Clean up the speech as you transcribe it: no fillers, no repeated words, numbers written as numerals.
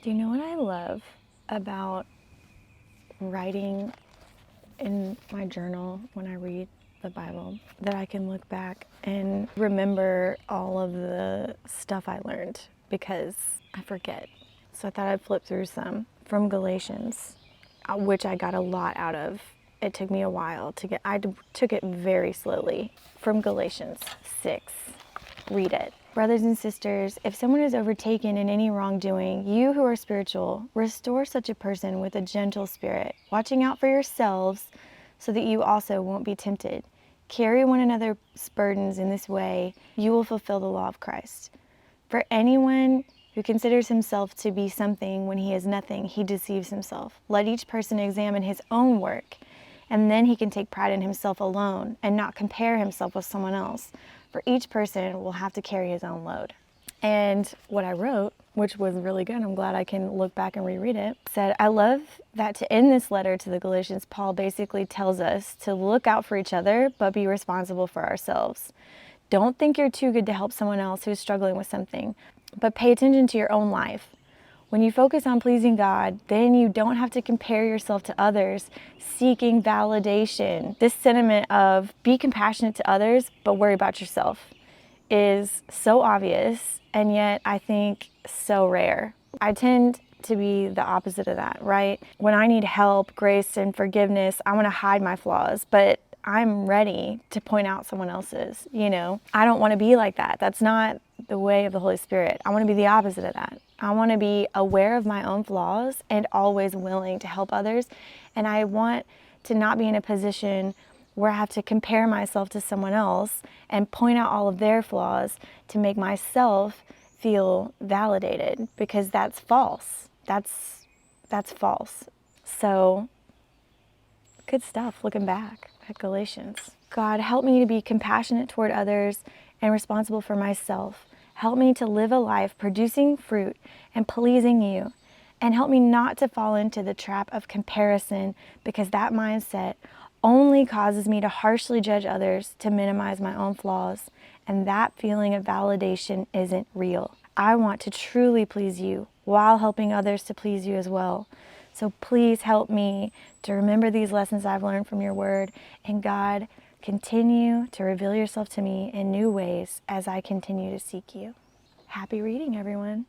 Do you know what I love about writing in my journal when I read the Bible? That I can look back and remember all of the stuff I learned because I forget. So I thought I'd flip through some from Galatians, which I got a lot out of. It took me a while to get, I took it very slowly. From Galatians 6. Read it. Brothers and sisters, if someone is overtaken in any wrongdoing, you who are spiritual, restore such a person with a gentle spirit, watching out for yourselves so that you also won't be tempted. Carry one another's burdens in this way, you will fulfill the law of Christ. For anyone who considers himself to be something when he is nothing, he deceives himself. Let each person examine his own work, and then he can take pride in himself alone and not compare himself with someone else. For each person will have to carry his own load. And what I wrote, which was really good, I'm glad I can look back and reread it, said, I love that to end this letter to the Galatians, Paul basically tells us to look out for each other, but be responsible for ourselves. Don't think you're too good to help someone else who's struggling with something, but pay attention to your own life. When you focus on pleasing God, then you don't have to compare yourself to others, seeking validation. This sentiment of be compassionate to others, but worry about yourself is so obvious, and yet I think so rare. I tend to be the opposite of that, right? When I need help, grace, and forgiveness, I want to hide my flaws, but I'm ready to point out someone else's, I don't want to be like that. That's not the way of the Holy Spirit. I want to be the opposite of that. I want to be aware of my own flaws and always willing to help others. And I want to not be in a position where I have to compare myself to someone else and point out all of their flaws to make myself feel validated, because that's false. That's false. So, good stuff looking back at Galatians. God, help me to be compassionate toward others and responsible for myself. Help me to live a life producing fruit and pleasing you. And help me not to fall into the trap of comparison, because that mindset only causes me to harshly judge others to minimize my own flaws. And that feeling of validation isn't real. I want to truly please you while helping others to please you as well. So please help me to remember these lessons I've learned from your word. And God, continue to reveal yourself to me in new ways as I continue to seek you. Happy reading, everyone.